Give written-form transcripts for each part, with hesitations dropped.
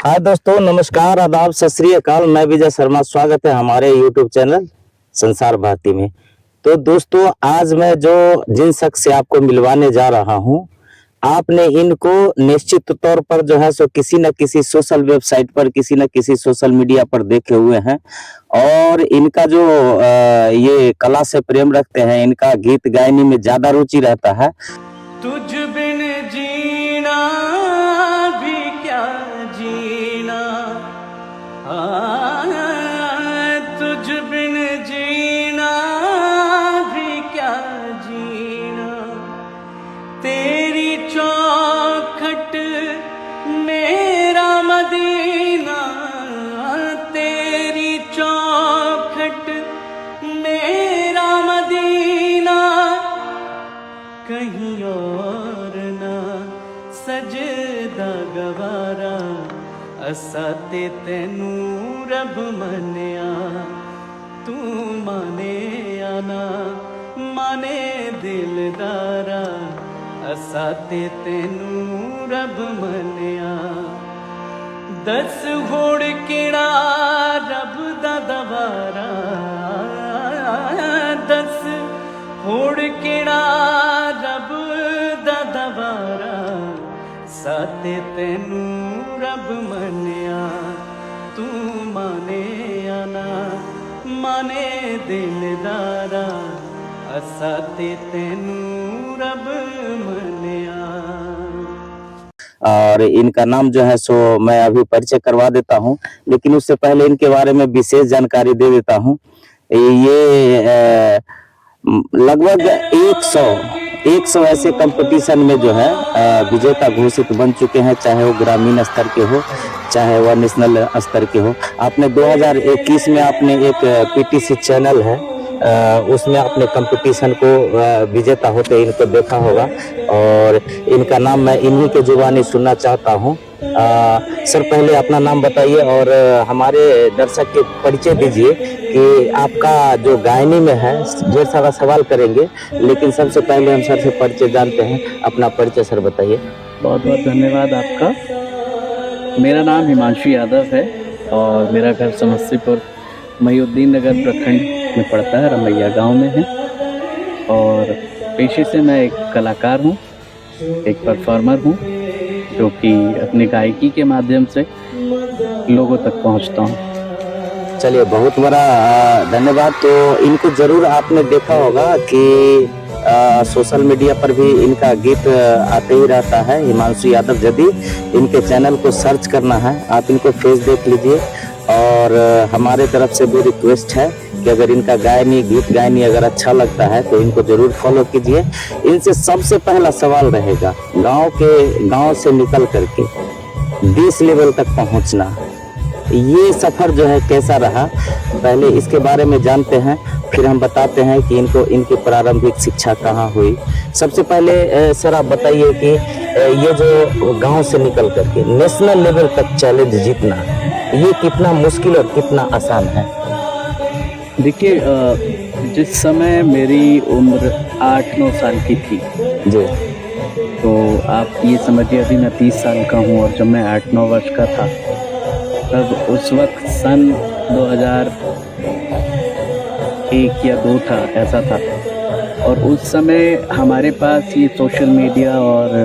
हाय दोस्तों, नमस्कार, आदाब, सत श्री अकाल। मैं विजय शर्मा। स्वागत है हमारे यूट्यूब चैनल संसार भारती में। तो दोस्तों, आज मैं जिन शख्स से आपको मिलवाने जा रहा हूं, आपने इनको निश्चित तौर पर जो है सो किसी न किसी सोशल वेबसाइट पर, किसी न किसी सोशल मीडिया पर देखे हुए हैं। और इनका ये कला से प्रेम रखते हैं, इनका गीत गायनी में ज्यादा रुचि रहता है। तुझ बिन जीना भी क्या जीना, तुझ बिन जीना भी क्या जीना, तेरी चौखट मेरा मदीना, तेरी चौखट मेरा मदीना, कहीं और ना सजदा गवारा, असा ते तैनू रब मन्या, तू माने या ना माने दिलदारा, असा ते तैनू रब मन्या। दस होड़ किड़ा रब दा दवारा, दस होड़ किड़ा रब दा दवारा, साते तैनू रब मन्या, तू माने या ना माने दिलदारा, साते तैनू रब मन्या। और इनका नाम जो है सो मैं अभी परिचय करवा देता हूं, लेकिन उससे पहले इनके बारे में विशेष जानकारी दे देता हूं। ये लगभग 100 ऐसे कंपटीशन में जो है विजेता घोषित बन चुके हैं, चाहे वो ग्रामीण स्तर के हो, चाहे वह नेशनल स्तर के हो। आपने 2021 में आपने एक पीटीसी चैनल है, उसमें अपने कंपटीशन को विजेता होते इनको देखा होगा। और इनका नाम मैं इन्हीं के जुबानी सुनना चाहता हूँ। सर, पहले अपना नाम बताइए और हमारे दर्शक के परिचय दीजिए कि आपका जो गायनी में है। ढेर सारा सवाल करेंगे, लेकिन सबसे पहले हम सर से परिचय जानते हैं। अपना परिचय सर बताइए। बहुत बहुत धन्यवाद आपका। मेरा नाम हिमांशु यादव है और मेरा घर समस्तीपुर महिउद्दीन नगर प्रखंड में पड़ता है, रमैया गांव में है। और पेशे से मैं एक कलाकार हूं, एक परफॉर्मर हूं, जो कि अपनी गायकी के माध्यम से लोगों तक पहुंचता हूं। चलिए, बहुत बड़ा धन्यवाद। तो इनको जरूर आपने देखा होगा कि सोशल मीडिया पर भी इनका गीत आते ही रहता है, हिमांशु यादव। यदि इनके चैनल को सर्च करना है, आप इनको फेस देख लीजिए। और हमारे तरफ से भी रिक्वेस्ट है कि अगर इनका गीत गायनी अगर अच्छा लगता है तो इनको जरूर फॉलो कीजिए। इनसे सबसे पहला सवाल रहेगा, गांव से निकल करके देश लेवल तक पहुंचना, ये सफर जो है कैसा रहा, पहले इसके बारे में जानते हैं, फिर हम बताते हैं कि इनकी प्रारंभिक शिक्षा कहाँ हुई। सबसे पहले सर आप बताइए कि ये जो गांव से निकल करके नेशनल लेवल तक चैलेंज जीतना, ये कितना मुश्किल और कितना आसान है? देखिए, जिस समय मेरी उम्र 8-9 साल की थी जी, तो आप ये समझिए अभी मैं 30 साल का हूँ। और जब मैं 8-9 वर्ष का था, तब उस वक्त सन 2001 या 2 था, ऐसा था। और उस समय हमारे पास ये सोशल मीडिया और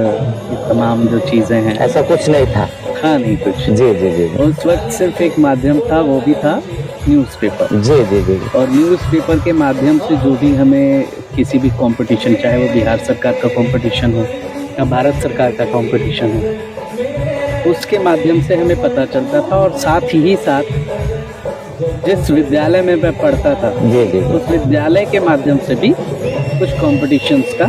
ये तमाम जो चीज़ें हैं, ऐसा कुछ नहीं था नहीं कुछ। जी जी जी। उस वक्त सिर्फ एक माध्यम था, वो भी था न्यूज़पेपर। जी जी जी। और न्यूज़पेपर के माध्यम से जो भी हमें किसी भी कंपटीशन, चाहे वो बिहार सरकार का कंपटीशन हो या भारत सरकार का कंपटीशन हो, उसके माध्यम से हमें पता चलता था। और साथ ही जिस विद्यालय में मैं पढ़ता था, जी जी, उस विद्यालय के माध्यम से भी कुछ कॉम्पिटिशन्स का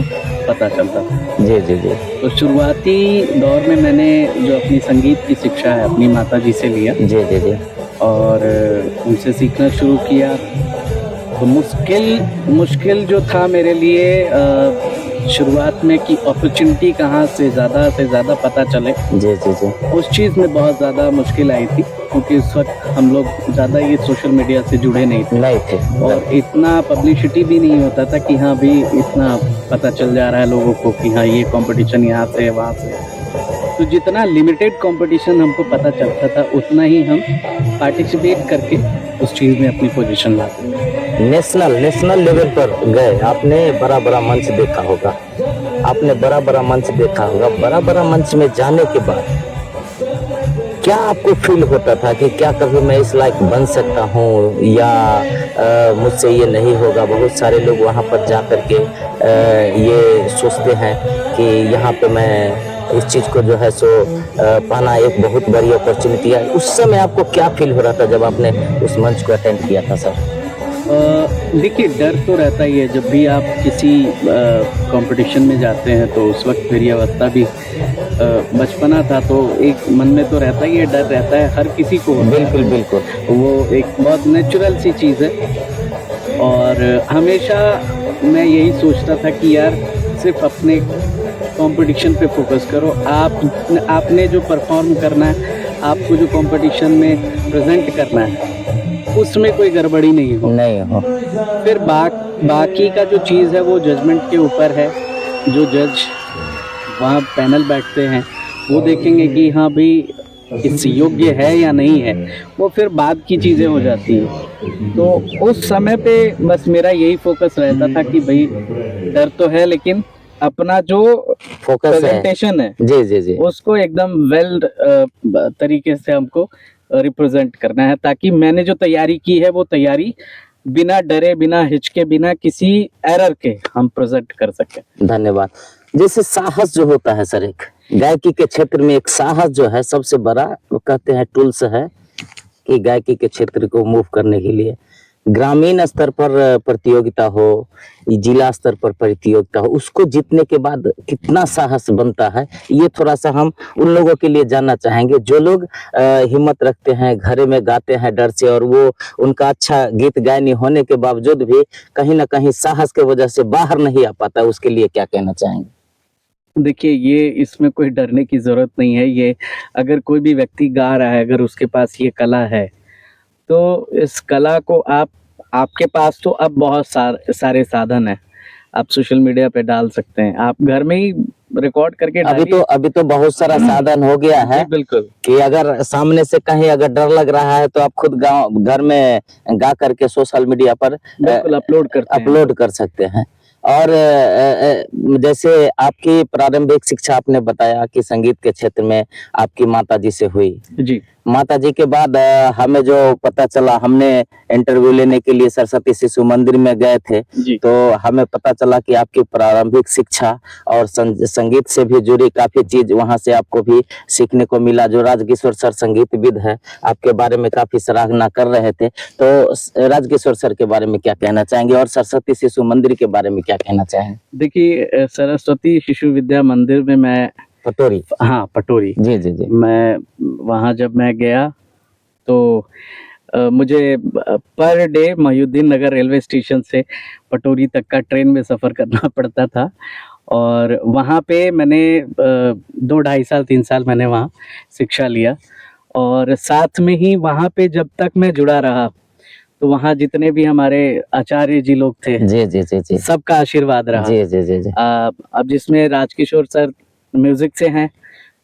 पता चलता था। जी जी जी। तो शुरुआती दौर में मैंने जो अपनी संगीत की शिक्षा है अपनी माताजी से लिया। जी जी जी। और उनसे सीखना शुरू किया। तो मुश्किल जो था मेरे लिए शुरुआत में कि अपॉर्चुनिटी कहाँ से ज़्यादा पता चले, जी जी जी, उस चीज़ में बहुत ज़्यादा मुश्किल आई थी। क्योंकि उस वक्त हम लोग ज़्यादा ये सोशल मीडिया से जुड़े नहीं थे और इतना पब्लिसिटी भी नहीं होता था कि हाँ भी इतना पता चल जा रहा है लोगों को कि हाँ ये कंपटीशन यहाँ से है वहाँ से। तो जितना लिमिटेड कंपटीशन हमको पता चलता था उतना ही हम पार्टिसिपेट करके उस चीज़ में अपनी पोजीशन लाते थे। नेशनल लेवल पर गए, आपने बड़ा बड़ा मंच देखा होगा, आपने बड़ा बड़ा मंच देखा होगा। बड़ा बड़ा मंच में जाने के बाद क्या आपको फील होता था कि क्या कभी मैं इस लायक बन सकता हूँ या मुझसे ये नहीं होगा? बहुत सारे लोग वहाँ पर जा कर के ये सोचते हैं कि यहाँ पे मैं इस चीज़ को जो है सो पाना एक बहुत बड़ी अपॉर्चुनिटी है। उस समय आपको क्या फील हो रहा था जब आपने उस मंच को अटेंड किया था सर? देखिए, डर तो रहता ही है जब भी आप किसी कंपटीशन में जाते हैं। तो उस वक्त मेरी अवस्था भी बचपना था, तो एक मन में तो रहता ही है, डर रहता है, हर किसी को होता है। बिल्कुल बिल्कुल। वो एक बहुत नेचुरल सी चीज़ है। और हमेशा मैं यही सोचता था कि यार सिर्फ अपने कंपटीशन पे फोकस करो। आपने जो परफॉर्म करना है, आपको जो कंपटीशन में प्रेजेंट करना है, उसमें कोई गड़बड़ी नहीं हो। फिर बाकी का जो चीज़ है वो जजमेंट के ऊपर है। जो जज वहाँ पैनल बैठते हैं वो देखेंगे कि हाँ भाई इस योग्य है या नहीं है, वो फिर बाद की चीज़ें हो जाती हैं। तो उस समय पे बस मेरा यही फोकस रहता था कि भाई डर तो है लेकिन अपना जो फोकस प्रेजेंटेशन है जी जी जी, उसको एकदम वेल तरीके से हमको रिप्रेजेंट करना है, ताकि मैंने जो तैयारी की है वो तैयारी बिना डरे, बिना हिचके, बिना किसी एरर के हम प्रेजेंट कर सकें। धन्यवाद। जैसे साहस जो होता है सर, एक गायकी के क्षेत्र में एक साहस जो है सबसे बड़ा, वो कहते हैं टूल्स है कि गायकी के क्षेत्र को मूव करने के लिए ग्रामीण स्तर पर प्रतियोगिता हो, जिला स्तर पर प्रतियोगिता हो, उसको जीतने के बाद कितना साहस बनता है, ये थोड़ा सा हम उन लोगों के लिए जानना चाहेंगे जो लोग हिम्मत रखते हैं, घरे में गाते हैं डर से, और वो उनका अच्छा गीत गायनी होने के बावजूद भी कहीं ना कहीं साहस के वजह से बाहर नहीं आ पाता, उसके लिए क्या कहना चाहेंगे? देखिए, ये इसमें कोई डरने की ज़रूरत नहीं है। ये अगर कोई भी व्यक्ति गा रहा है, अगर उसके पास ये कला है, तो इस कला को आपके पास तो अब बहुत सारे साधन हैं। आप सोशल मीडिया पे डाल सकते हैं, आप घर में ही रिकॉर्ड करके अभी तो बहुत सारा साधन हो गया है बिल्कुल कि अगर सामने से कहीं अगर डर लग रहा है तो आप खुद गाँव घर में गा करके सोशल मीडिया पर बिल्कुल अपलोड कर सकते हैं। और जैसे आपकी प्रारंभिक शिक्षा आपने बताया कि संगीत के क्षेत्र में आपकी माताजी से हुई जी। माताजी के बाद हमें जो पता चला, हमने इंटरव्यू लेने के लिए सरस्वती शिशु मंदिर में गए थे, तो हमें पता चला कि आपकी प्रारंभिक शिक्षा और संगीत से भी जुड़ी काफी चीज वहां से आपको भी सीखने को मिला। जो राजकिशोर सर संगीतविद है, आपके बारे में काफी सराहना कर रहे थे, तो राजकिशोर सर के बारे में क्या कहना चाहेंगे और सरस्वती शिशु मंदिर के बारे में क्या कहना चाहेंगे? देखिए, सरस्वती शिशु विद्या मंदिर में मैं पटोरी, हाँ पटोरी, जी जी जी, मैं वहाँ जब मैं गया तो मुझे पर डे महिउद्दीन नगर रेलवे स्टेशन से पटोरी तक का ट्रेन में सफ़र करना पड़ता था। और वहाँ पे मैंने 2-2.5 साल 3 साल मैंने वहाँ शिक्षा लिया। और साथ में ही वहाँ पे जब तक मैं जुड़ा रहा, तो वहाँ जितने भी हमारे आचार्य जी लोग थे, जी जी जी जी, सबका आशीर्वाद रहा। जी जी जी जी। अब जिसमें राजकिशोर सर म्यूजिक से हैं,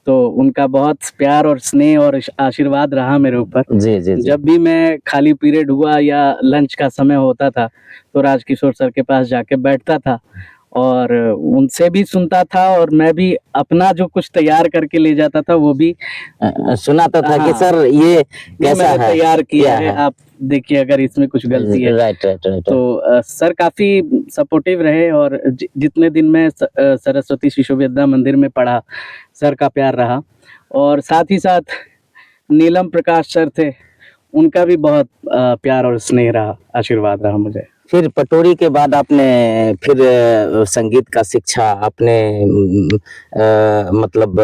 तो उनका बहुत प्यार और स्नेह और आशीर्वाद रहा मेरे ऊपर। जी जी जी। जब भी मैं खाली पीरियड हुआ या लंच का समय होता था, तो राजकिशोर सर के पास जाके बैठता था और उनसे भी सुनता था, और मैं भी अपना जो कुछ तैयार करके ले जाता था वो भी सुनाता था कि हाँ, सर ये कैसा है, तैयार किया है, आप देखिए अगर इसमें कुछ गलती है। Right right right. तो सर काफ़ी सपोर्टिव रहे, और जितने दिन मैं सरस्वती शिशु विद्या मंदिर में पढ़ा, सर का प्यार रहा। और साथ ही साथ नीलम प्रकाश सर थे, उनका भी बहुत प्यार और स्नेह रहा, आशीर्वाद रहा मुझे। फिर पटोरी के बाद आपने फिर संगीत का शिक्षा आपने मतलब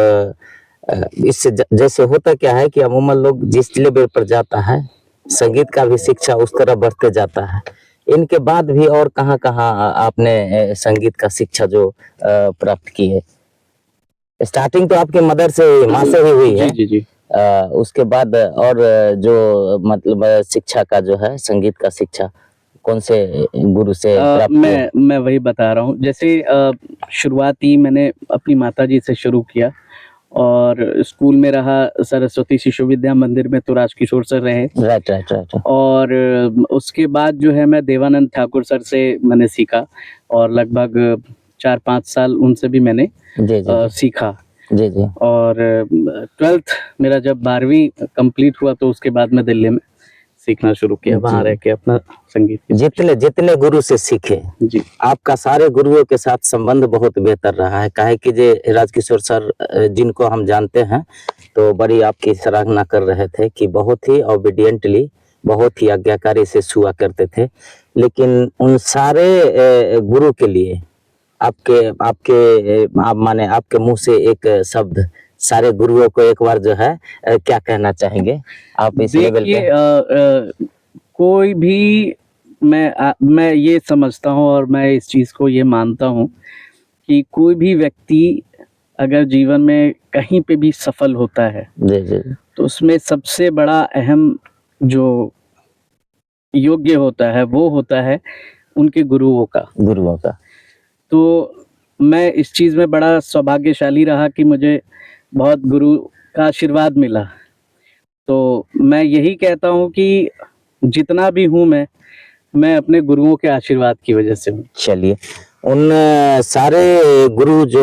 इससे जैसे होता क्या है कि अमूमन लोग जिस लेवल पर जाता है, संगीत का भी शिक्षा उस तरह बढ़ते जाता है। इनके बाद भी और कहाँ-कहाँ आपने संगीत का शिक्षा जो प्राप्त की है? स्टार्टिंग तो आपके मदर से, माँ से ही हुई है। जी जी जी। उसके बाद और जो मतलब शिक्षा का जो है, संगीत का शिक्षा कौन से गुरु से प्राप्त किया? मैं वही बता रहा हूँ। जैसे शुरुआती मैंने अपनी माताजी से शुरू किया, और स्कूल में रहा सरस्वती शिशु विद्या मंदिर में, तो राजकिशोर सर रहे। Right right right. और उसके बाद जो है मैं देवानंद ठाकुर सर से मैंने सीखा, और लगभग 4-5 साल उनसे भी मैंने जी जी सीखा। जी जी। और 12th मेरा जब 12वीं कंप्लीट हुआ तो उसके बाद मैं दिल्ली में सीखना शुरू किया, वहाँ जी। रह के अपना संगीत की। जितने जितने गुरु से सीखे, जी आपका सारे गुरुओं के साथ संबंध बहुत बेहतर रहा है। काहे कि जे राजकिशोर सर जिनको हम जानते हैं तो बड़ी आपकी सराहना कर रहे थे कि बहुत ही ओबीडियंटली, बहुत ही आज्ञाकारी से सुआ करते थे। लेकिन उन सारे गुरु के लिए आपके आपके आप माने आपके मुंह से एक शब्द सारे गुरुओं को एक बार जो है क्या कहना चाहेंगे आप इस लेवल देखिए, पे? कोई भी, मैं ये समझता हूँ और मैं इस चीज़ को ये मानता हूँ कि कोई भी व्यक्ति अगर जीवन में कहीं पे भी सफल होता है जी जी तो उसमें सबसे बड़ा अहम जो योग्य होता है वो होता है उनके गुरुओं का। गुरुओं का। तो मैं इस चीज़ में बड़ा सौभाग्यशाली रहा कि मुझे बहुत गुरु का आशीर्वाद मिला। तो मैं यही कहता हूँ कि जितना भी हूँ मैं अपने गुरुओं के आशीर्वाद की वजह से हूँ। चलिए, उन सारे गुरु जो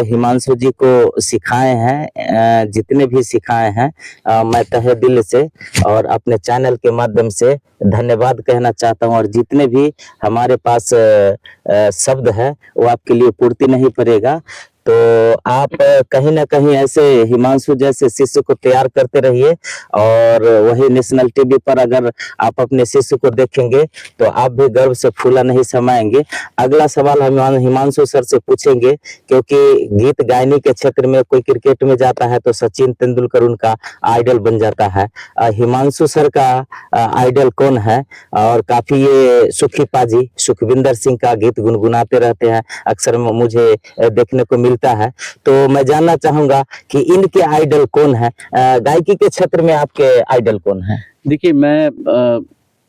हिमांशु जी को सिखाए हैं, जितने भी सिखाए हैं, मैं तहे दिल से और अपने चैनल के माध्यम से धन्यवाद कहना चाहता हूँ। और जितने भी हमारे पास शब्द है वो आपके लिए पूर्ति नहीं पड़ेगा। तो आप कहीं ना कहीं ऐसे हिमांशु जैसे शिष्य को तैयार करते रहिए, और वही नेशनल टीवी पर अगर आप अपने शिष्य को देखेंगे तो आप भी गर्व से फूला नहीं समाएंगे। अगला सवाल हम हिमांशु सर से पूछेंगे, क्योंकि गीत गायनी के क्षेत्र में कोई क्रिकेट में जाता है तो सचिन तेंदुलकर उनका आइडल बन जाता है। हिमांशु सर का आइडल कौन है? और काफी ये सुखी पाजी सुखविंदर सिंह का गीत गुनगुनाते रहते हैं, अक्सर मुझे देखने को मिलता है। तो मैं जानना चाहूंगा कि इनके आइडल कौन है? गायकी के क्षेत्र में आपके आइडल कौन है? देखिए, मैं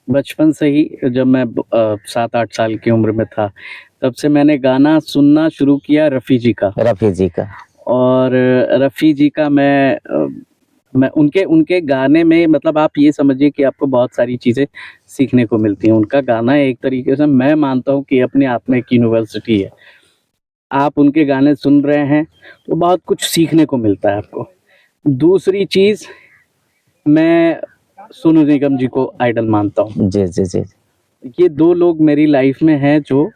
बचपन से ही, जब मैं 7-8 साल की उम्र में था, तब से मैंने गाना सुनना शुरू किया रफ़ी जी का। रफ़ी जी का। और रफ़ी जी का मैं उनके गाने में, मतलब आप ये समझिए कि आपको बहुत सारी चीज़ें सीखने को मिलती हैं। उनका गाना एक तरीके से मैं मानता हूँ कि अपने आप में एक यूनिवर्सिटी है। आप उनके गाने सुन रहे हैं तो बहुत कुछ सीखने को मिलता है आपको। दूसरी चीज़, मैं सोनू निगम जी को आइडल मानता हूँ। जी जी जी। ये 2 लोग मेरी लाइफ में हैं जो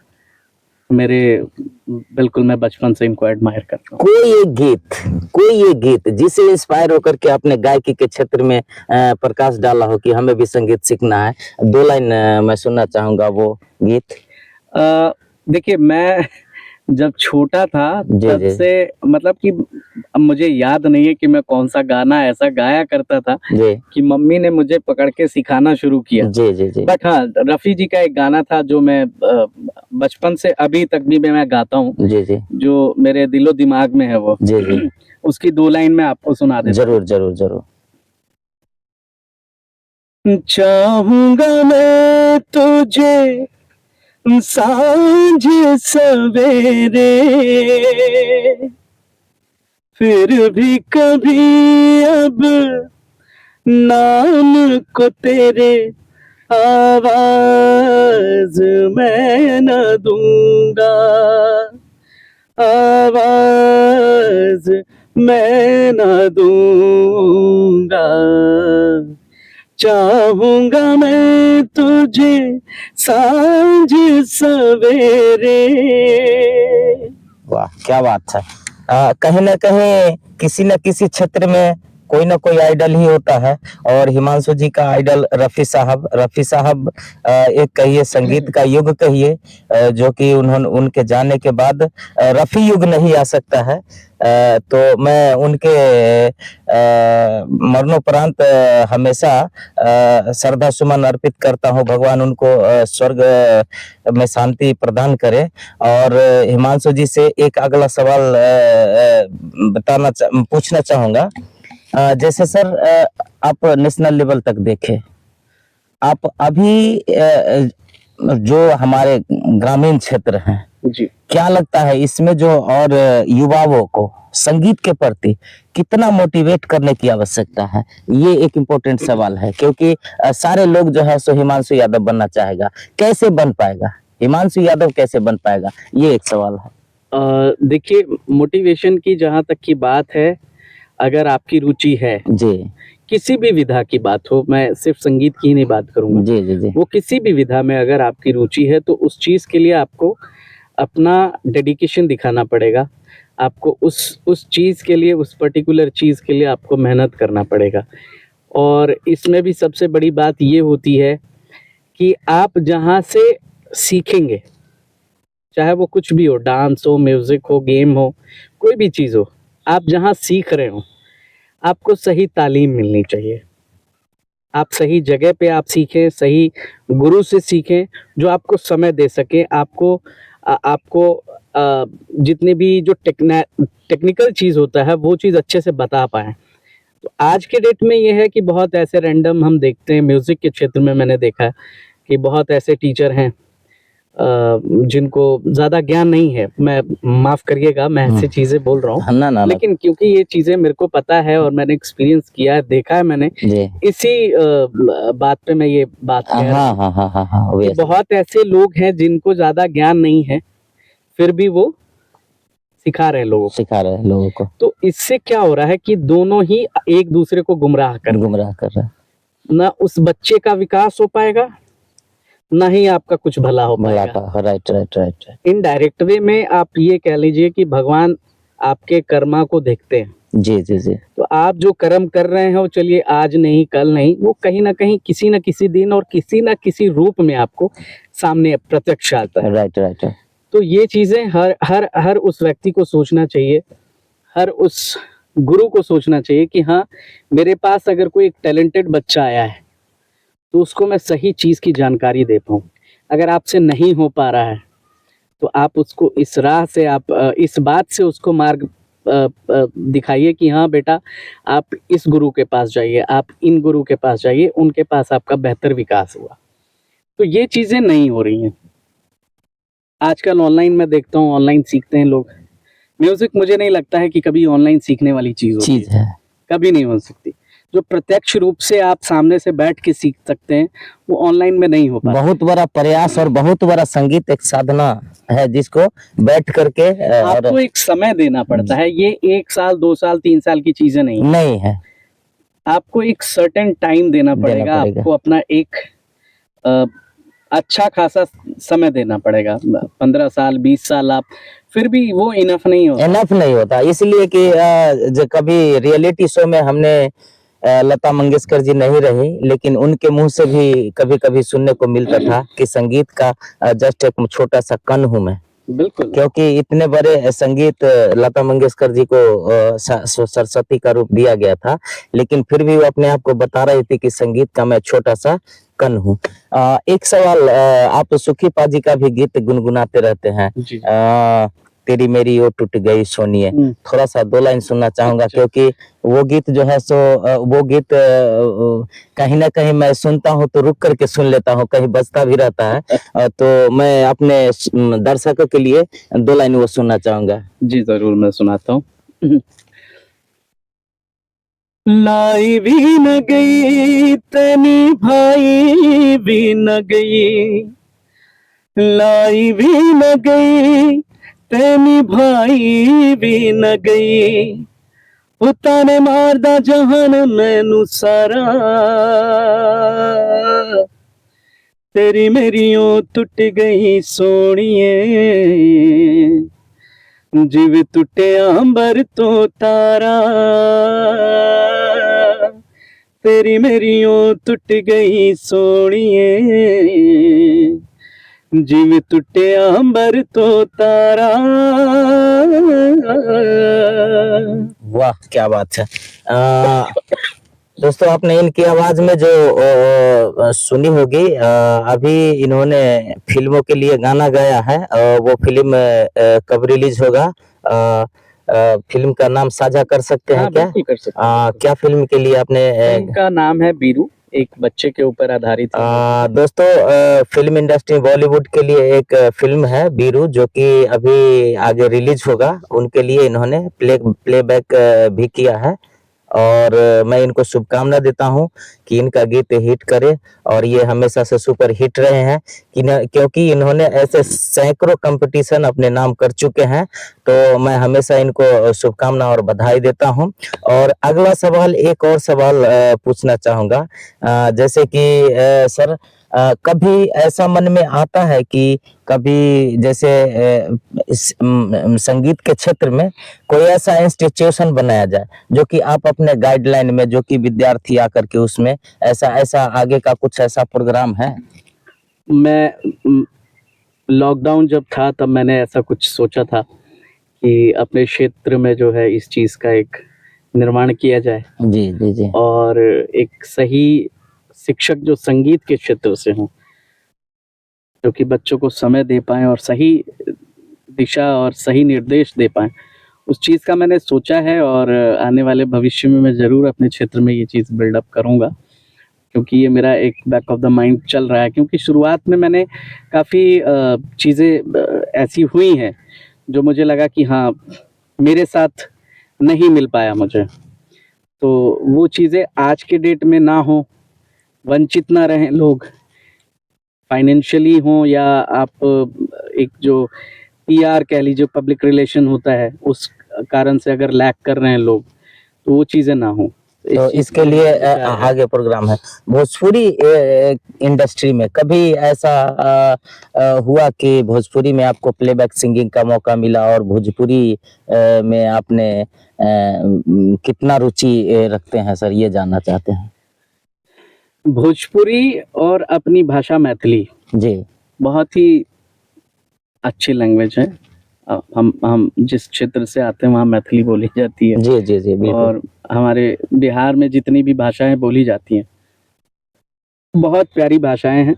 बिल्कुल मैं बचपन से इनको एडमायर करता हूँ। कोई एक गीत जिसे इंस्पायर होकर के आपने गायकी के क्षेत्र में प्रकाश डाला हो कि हमें भी संगीत सीखना है, 2 लाइन मैं सुनना चाहूंगा वो गीत। देखिए, मैं जब छोटा था तब से, मतलब कि मुझे याद नहीं है कि मैं कौन सा गाना ऐसा गाया करता था कि मम्मी ने मुझे पकड़ के सिखाना शुरू किया। जी जी जी। बट हाँ, रफ़ी जी का एक गाना था जो मैं बचपन से अभी तक भी मैं गाता हूँ। जी जी। जो मेरे दिलो दिमाग में है वो। जी जी। उसकी 2 लाइन मैं आपको सुना देता हूँ। जरूर जरूर जरूर। चाहूंगा मैं तुझे सांझ सवेरे, फिर भी कभी अब नाम को तेरे आवाज मैं न दूंगा, आवाज मैं न दूंगा। चाहूंगा मैं तुझे सांझ सवेरे। वाह, क्या बात है। कहीं ना कहीं किसी न किसी क्षेत्र में कोई ना कोई आइडल ही होता है, और हिमांशु जी का आइडल रफ़ी साहब एक कहिए संगीत का युग कहिए, जो कि उनके जाने के बाद रफ़ी युग नहीं आ सकता है। तो मैं उनके मरणोपरांत हमेशा श्रद्धा सुमन अर्पित करता हूँ। भगवान उनको स्वर्ग में शांति प्रदान करे। और हिमांशु जी से एक अगला सवाल पूछना चाहूंगा। जैसे सर, आप नेशनल लेवल तक देखे, आप अभी जो हमारे ग्रामीण क्षेत्र हैं जी। क्या लगता है इसमें जो और युवाओं को संगीत के प्रति कितना मोटिवेट करने की आवश्यकता है? ये एक इम्पोर्टेंट सवाल है, क्योंकि सारे लोग जो है सो हिमांशु यादव बनना चाहेगा, कैसे बन पाएगा? हिमांशु यादव कैसे बन पाएगा? ये एक सवाल है। देखिए, मोटिवेशन की जहाँ तक की बात है, अगर आपकी रुचि है, जी, किसी भी विधा की बात हो, मैं सिर्फ संगीत की ही नहीं बात करूँगा। जी, जी, जी। वो किसी भी विधा में अगर आपकी रुचि है, तो उस चीज़ के लिए आपको अपना डेडिकेशन दिखाना पड़ेगा। आपको उस चीज़ के लिए, उस पर्टिकुलर चीज़ के लिए आपको मेहनत करना पड़ेगा। और इसमें भी सबसे बड़ी बात ये होती है कि आप जहाँ से सीखेंगे, चाहे वो कुछ भी हो, डांस हो, म्यूज़िक हो, गेम हो, कोई भी चीज़ हो, आप जहाँ सीख रहे हो, आपको सही तालीम मिलनी चाहिए। आप सही जगह पे आप सीखें, सही गुरु से सीखें, जो आपको समय दे सके, आपको जितनी भी जो टेक्निकल चीज़ होता है, वो चीज़ अच्छे से बता पाएँ। तो आज के डेट में ये है कि बहुत ऐसे रैंडम हम देखते हैं, म्यूज़िक के क्षेत्र में मैंने देखा है कि बहुत ऐसे टीचर हैं जिनको ज़्यादा ज्ञान नहीं है। मैं माफ़ करिएगा, मैं ऐसी चीज़ें बोल रहा हूँ। ना, ना, ना। लेकिन क्योंकि ये चीज़ें मेरे को पता है और मैंने एक्सपीरियंस किया है, देखा है मैंने, जी। इसी बात पे मैं ये बात कह रहा हाँ, हूँ हाँ, हाँ, हाँ, हाँ, कि obviously। बहुत ऐसे लोग हैं जिनको ज़्यादा ज्ञान नहीं है, फिर भी वो सिखा रहे हैं लोगों को। सिखा रहे हैं लोगों को, तो इससे क्या हो रहा है कि दोनों ही एक दूसरे को गुमराह कर रहे हैं। गुमराह कर रहे हैं। ना उस बच्चे का विकास हो पाएगा, ना ही आपका कुछ भला हो भला पाएगा। का right, right, right, right. Indirect way में आप ये कह लीजिए कि भगवान आपके कर्मा को देखते हैं। जी, जी, जी। तो आप जो कर्म कर रहे हो, चलिए आज नहीं कल नहीं, वो कहीं न कहीं किसी न किसी दिन और किसी न किसी रूप में आपको सामने प्रत्यक्ष आता है। Right, right, right. तो ये चीज़ें हर उस व्यक्ति को सोचना चाहिए, हर उस गुरु को सोचना चाहिए कि हाँ, मेरे पास अगर कोई एक टैलेंटेड बच्चा आया है, तो उसको मैं सही चीज़ की जानकारी दे पाऊँ। अगर आपसे नहीं हो पा रहा है, तो आप उसको इस राह से इस बात से उसको मार्ग दिखाइए कि हाँ बेटा, आप इस गुरु के पास जाइए, आप इन गुरु के पास जाइए, उनके पास आपका बेहतर विकास हुआ। तो ये चीज़ें नहीं हो रही हैं। आजकल ऑनलाइन मैं देखता हूँ, ऑनलाइन सीखते हैं लोग। म्यूज़िक मुझे नहीं लगता है कि कभी ऑनलाइन सीखने वाली चीज़ होती चीज़ है। कभी नहीं हो सकती। जो प्रत्यक्ष रूप से आप सामने से बैठ के सीख सकते हैं, वो ऑनलाइन में नहीं हो पाता। बहुत बड़ा प्रयास और बहुत बड़ा संगीत एक साधना है, जिसको बैठ करके आपको एक समय देना पड़ता है। ये 1 साल, 2 साल, 3 साल की चीज़ें नहीं हैं। नहीं है। आपको एक सर्टेन टाइम देना पड़ेगा। आपको अपना एक अ, अच्छा खासा समय देना पड़ेगा। 15 साल, 20 साल आप फिर भी वो इनफ नहीं होता। इनफ नहीं होता, इसलिए कि जो कभी रियलिटी शो में हमने लता मंगेशकर जी नहीं रही, लेकिन उनके मुंह से भी कभी-कभी सुनने को मिलता था कि संगीत का जस्ट एक छोटा सा कण हूँ मैं। बिल्कुल। क्योंकि इतने बड़े संगीत लता मंगेशकर जी को सरस्वती का रूप दिया गया था, लेकिन फिर भी वो अपने आप को बता रही थी कि संगीत का मैं छोटा सा कण हूँ। एक सवाल, आप सुखी पाजी का भी गीत गुनगुनाते रहते हैं। जी। तेरी मेरी ओ टूट गई सोनिए, थोड़ा सा 2 लाइन सुनना चाहूंगा। अच्छा। क्योंकि वो गीत जो है सो वो गीत कहीं ना कहीं मैं सुनता हूँ तो रुक करके सुन लेता हूँ, कहीं बजता भी रहता है। तो मैं अपने दर्शकों के लिए 2 लाइन वो सुनना चाहूंगा। जी, ज़रूर मैं सुनाता हूँ। लाई भी न गई तनी भाई भी न गई, लाई भी न गई तनी भाई भी न गई, उताने मारदा जहान मैनू सारा, तेरी मेरियों टुट गई सोनिए, जिव टुटिया अंबर तो तारा, तेरी मेरियों टुट गई सोनिए, जिव टुटिया अंबर तो तारा। वाह, क्या बात है। दोस्तों, आपने इनकी आवाज में जो सुनी होगी, अभी इन्होंने फिल्मों के लिए गाना गाया है। वो फिल्म कब रिलीज होगा? फिल्म का नाम साझा कर सकते हैं हाँ, क्या? बिल्कुल कर सकते हैं। क्या फिल्म के लिए आपने फिल्म का नाम है बीरू। एक बच्चे के ऊपर आधारित है। दोस्तों, फिल्म इंडस्ट्री बॉलीवुड के लिए एक फिल्म है बीरू, जो कि अभी आगे रिलीज होगा। उनके लिए इन्होंने प्लेबैक भी किया है, और मैं इनको शुभकामना देता हूं कि इनका गीत हिट करे, और ये हमेशा से सुपर हिट रहे हैं क्योंकि इन्होंने ऐसे सैकड़ों कंपटीशन अपने नाम कर चुके हैं। तो मैं हमेशा इनको शुभकामना और बधाई देता हूं। और अगला सवाल, एक और सवाल पूछना चाहूंगा। जैसे कि सर, कभी ऐसा मन में आता है कि कभी जैसे संगीत के क्षेत्र में कोई ऐसा इंस्टीट्यूशन बनाया जाए जो कि आप अपने गाइडलाइन में, जो कि विद्यार्थी आकर के उसमें ऐसा आगे का कुछ ऐसा प्रोग्राम है? मैं लॉकडाउन जब था तब मैंने ऐसा कुछ सोचा था कि अपने क्षेत्र में जो है इस चीज़ का एक निर्माण किया जाए, जी जी जी। और एक सही शिक्षक जो संगीत के क्षेत्र से हों, जो कि बच्चों को समय दे पाएँ और सही दिशा और सही निर्देश दे पाएँ, उस चीज़ का मैंने सोचा है। और आने वाले भविष्य में मैं ज़रूर अपने क्षेत्र में ये चीज़ बिल्डअप करूँगा, क्योंकि ये मेरा एक बैक ऑफ द माइंड चल रहा है। क्योंकि शुरुआत में मैंने काफ़ी चीज़ें ऐसी हुई हैं जो मुझे लगा कि हाँ, मेरे साथ नहीं मिल पाया मुझे। तो वो चीज़ें आज के डेट में ना हो, वंचित ना रहें लोग, फाइनेंशियली हों या आप एक जो पीआर कह लीजिए, पब्लिक रिलेशन होता है, उस कारण से अगर लैक कर रहे हैं लोग, तो वो चीज़ें ना हों। तो इसके लिए आगे प्रोग्राम है। भोजपुरी इंडस्ट्री में कभी ऐसा हुआ कि भोजपुरी में आपको प्लेबैक सिंगिंग का मौका मिला, और भोजपुरी में आपने कितना रुचि रखते हैं सर, ये जानना चाहते हैं। भोजपुरी और अपनी भाषा मैथिली जी बहुत ही अच्छी लैंग्वेज है। हम जिस क्षेत्र से आते हैं वहाँ मैथिली बोली जाती है। जी जी जी, बिल्कुल। और हमारे बिहार में जितनी भी भाषाएं बोली जाती हैं, बहुत प्यारी भाषाएं हैं,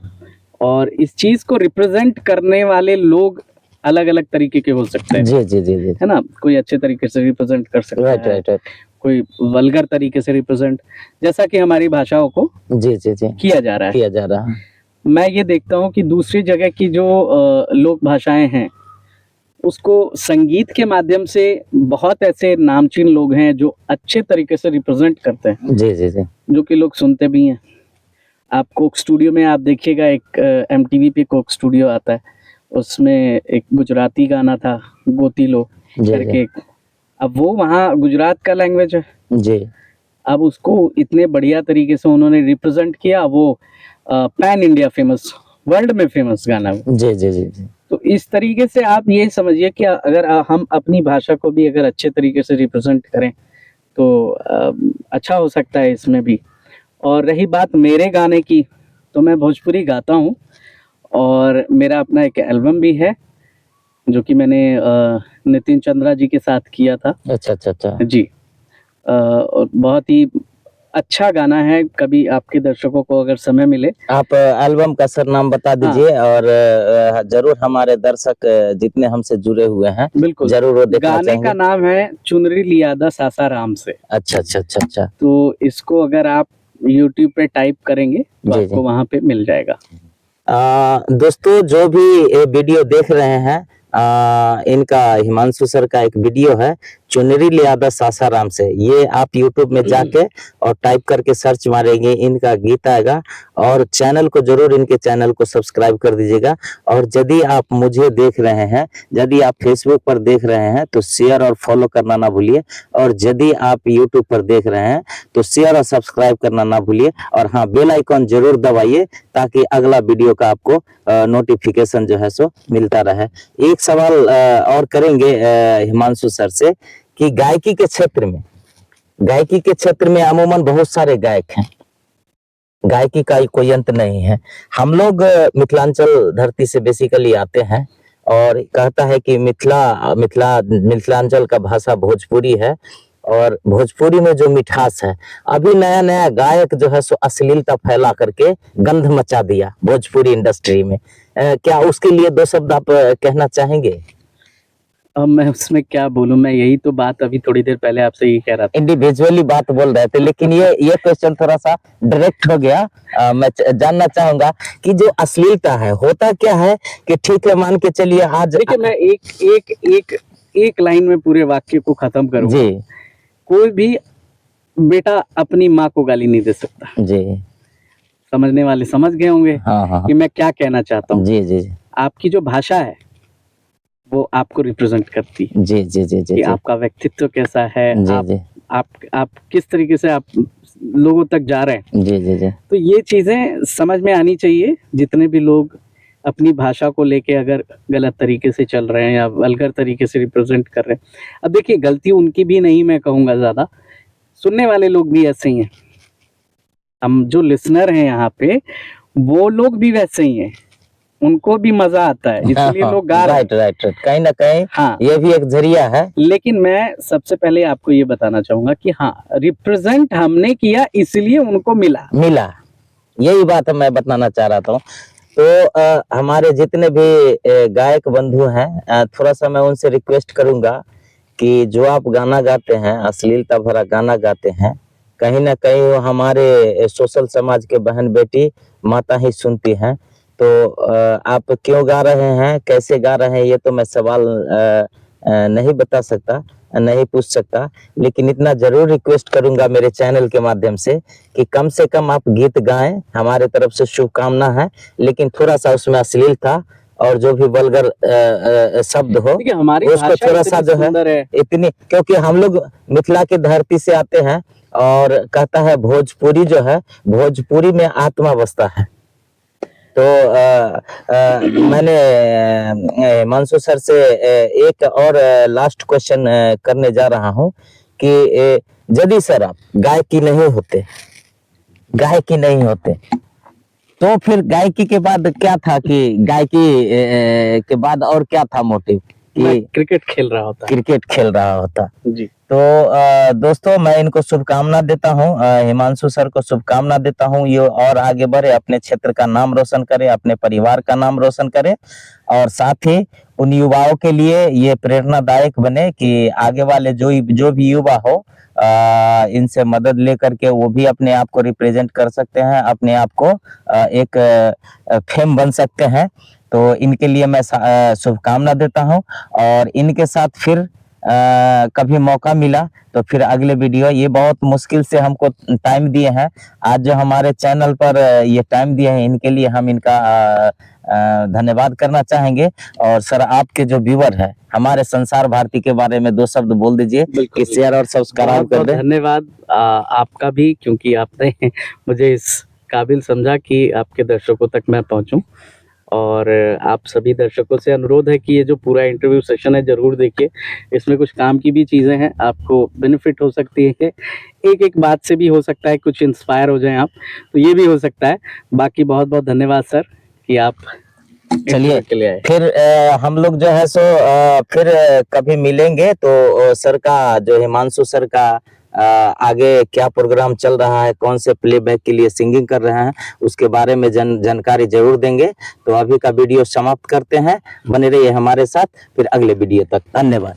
और इस चीज़ को रिप्रेजेंट करने वाले लोग अलग अलग तरीके के हो सकते हैं। जी जी जी जी, है ना? कोई अच्छे तरीके से रिप्रेजेंट कर सकता राइट है, राइट राइट। कोई वल्गर तरीके से रिप्रेजेंट, जैसा कि हमारी भाषाओं को जी जी जी, किया जा रहा है। किया जा रहा है। मैं ये देखता हूँ कि दूसरी जगह की जो लोक भाषाएं हैं, उसको संगीत के माध्यम से बहुत ऐसे नामचीन लोग हैं जो अच्छे तरीके से रिप्रेजेंट करते हैं, जी जी जी, जो कि लोग सुनते भी हैं। आप कोक स्टूडियो में आप देखिएगा, एक एमटीवी पे कोक स्टूडियो आता है, उसमें एक गुजराती गाना था, गोती लो जी करके। अब वो वहाँ गुजरात का लैंग्वेज है, जी अब उसको इतने बढ़िया तरीके से उन्होंने रिप्रेजेंट किया, वो पैन इंडिया फेमस, वर्ल्ड में फेमस गाना है। जी जी जी जी, तो इस तरीके से आप ये समझिए कि अगर हम अपनी भाषा को भी अगर अच्छे तरीके से रिप्रेजेंट करें तो अच्छा हो सकता है इसमें भी। और रही बात मेरे गाने की, तो मैं भोजपुरी गाता हूँ, और मेरा अपना एक एल्बम भी है जो कि मैंने नितिन चंद्रा जी के साथ किया था। अच्छा अच्छा अच्छा। जी। और बहुत ही अच्छा गाना है, कभी आपके दर्शकों को अगर समय मिले। आप एल्बम का सर नाम बता दीजिए, और जरूर हमारे दर्शक जितने हमसे जुड़े हुए हैं बिल्कुल, जरूर वो देखना गाने चाहेंगे। का नाम है चुनरी लियादा सासाराम से। अच्छा अच्छा अच्छा अच्छा। तो इसको अगर आप YouTube पे टाइप करेंगे तो जी, आपको जी। वहाँ पे मिल जाएगा। दोस्तों, जो भी ये वीडियो देख रहे हैं, इनका हिमांशु सर का एक वीडियो है, चुनरी लियादा सासाराम से। ये आप यूट्यूब में जाके और टाइप करके सर्च मारेंगे, इनका गीत आएगा। और चैनल को जरूर, इनके चैनल को सब्सक्राइब कर दीजिएगा। और यदि आप मुझे देख रहे हैं, यदि आप फेसबुक पर देख रहे हैं तो शेयर और फॉलो करना ना भूलिए। और यदि आप यूट्यूब पर देख रहे हैं तो शेयर और सब्सक्राइब करना ना भूलिए। और हाँ, बेल आइकॉन जरूर दबाइए ताकि अगला वीडियो का आपको नोटिफिकेशन जो है सो मिलता रहे। एक सवाल और करेंगे हिमांशु सर से कि गायकी के क्षेत्र में अमूमन बहुत सारे गायक हैं, गायकी का कोई अंत नहीं है। हम लोग मिथिलांचल धरती से बेसिकली आते हैं, और कहता है कि मिथिलांचल का भाषा भोजपुरी है, और भोजपुरी में जो मिठास है, अभी नया नया गायक जो है सो अश्लीलता फैला करके गंध मचा दिया भोजपुरी इंडस्ट्री में। क्या उसके लिए दो शब्द आप कहना चाहेंगे? अब मैं उसमें क्या बोलूं, मैं यही तो बात अभी थोड़ी देर पहले आपसे यही कह रहा था। इंडिविजुअली बात बोल रहे थे, लेकिन ये क्वेश्चन थोड़ा सा डायरेक्ट हो गया। मैं जानना चाहूंगा कि जो अश्लीलता है, होता क्या है कि ठीक है, मान के चलिए आज देखिए, मैं एक लाइन में पूरे वाक्य को खत्म करूंगा। जी कोई भी बेटा अपनी माँ को गाली नहीं दे सकता। जी, समझने वाले समझ गए होंगे हाँ हाँ कि मैं क्या कहना चाहता हूँ। जी जी आपकी जो भाषा है वो आपको रिप्रेजेंट करती है जी जी जी जी कि जी आपका व्यक्तित्व कैसा है, जी आप जी आप किस तरीके से आप लोगों तक जा रहे हैं। जी जी जी तो ये चीजें समझ में आनी चाहिए। जितने भी लोग अपनी भाषा को लेके अगर गलत तरीके से चल रहे हैं या वल्गर तरीके से रिप्रेजेंट कर रहे हैं, अब देखिए गलती उनकी भी नहीं, मैं कहूँगा ज्यादा सुनने वाले लोग भी ऐसे ही हैं। हम जो लिसनर हैं यहाँ पे, वो लोग भी वैसे ही हैं, उनको भी मजा आता है, इसलिए लोग गा रहे हैं। राइट राइट राइट, कहीं ना कहीं हाँ, ये भी एक जरिया है। लेकिन मैं सबसे पहले आपको ये बताना चाहूंगा कि हाँ, रिप्रेजेंट हमने किया इसलिए उनको मिला। यही बात मैं बताना चाह रहा था। तो हमारे जितने भी गायक बंधु हैं, थोड़ा सा मैं उनसे रिक्वेस्ट करूंगा कि जो आप गाना गाते हैं, अश्लीलता भरा गाना गाते हैं, कहीं ना कहीं वो हमारे सोशल समाज के बहन बेटी माता ही सुनती हैं। तो आप क्यों गा रहे हैं, कैसे गा रहे हैं, ये तो मैं सवाल नहीं बता सकता, नहीं पूछ सकता, लेकिन इतना जरूर रिक्वेस्ट करूंगा मेरे चैनल के माध्यम से कम आप गीत गाएं। हमारे तरफ से शुभकामना है, लेकिन थोड़ा सा उसमें अश्लील था और जो भी वल्गर शब्द हो देखिए, हमारी उसको भाषा थोड़ा इतनी सा जो सुंदर है। इतनी, क्योंकि हम लोग मिथिला की धरती से आते हैं और कहता है भोजपुरी जो है, भोजपुरी में आत्मा बसता है। तो मैंने हिमांशु सर से एक और लास्ट क्वेश्चन करने जा रहा हूँ कि यदि सर आप गायकी नहीं होते तो फिर गायकी के बाद क्या था, कि गायकी के बाद और क्या था मोटिव, मैं कि क्रिकेट खेल रहा होता जी। तो दोस्तों, मैं इनको शुभकामना देता हूँ, हिमांशु सर को शुभकामना देता हूँ, ये और आगे बढ़े, अपने क्षेत्र का नाम रोशन करे, अपने परिवार का नाम रोशन करे, और साथ ही उन युवाओं के लिए ये प्रेरणादायक बने कि आगे वाले जो भी युवा हो, इनसे मदद लेकर के वो भी अपने आप को रिप्रेजेंट कर सकते हैं, अपने आप को एक फेम बन सकते हैं। तो इनके लिए मैं शुभकामना देता हूँ, और इनके साथ फिर कभी मौका मिला तो फिर अगले वीडियो, ये बहुत मुश्किल से हमको टाइम दिए हैं, आज जो हमारे चैनल पर ये टाइम दिए हैं, इनके लिए हम इनका धन्यवाद करना चाहेंगे। और सर, आपके जो व्यूअर है, हमारे संसार भारती के बारे में 2 शब्द बोल दीजिए कि शेयर और सब्सक्राइब कर दें। धन्यवाद आपका भी, क्योंकि आपने मुझे इस काबिल समझा कि आपके दर्शकों तक मैं पहुंचूं। और आप सभी दर्शकों से अनुरोध है कि ये जो पूरा इंटरव्यू सेशन है जरूर देखिए, इसमें कुछ काम की भी चीज़ें हैं, आपको बेनिफिट हो सकती है, एक बात से भी हो सकता है कुछ इंस्पायर हो जाएं आप, तो ये भी हो सकता है। बाकी बहुत बहुत धन्यवाद सर कि आप चलिए के लिए आए। फिर हम लोग जो है सो फिर कभी मिलेंगे, तो सर का जो हिमांशु सर का आगे क्या प्रोग्राम चल रहा है, कौन से प्लेबैक के लिए सिंगिंग कर रहे हैं, उसके बारे में जानकारी जरूर देंगे। तो अभी का वीडियो समाप्त करते हैं, बने रहिए हमारे साथ, फिर अगले वीडियो तक। धन्यवाद।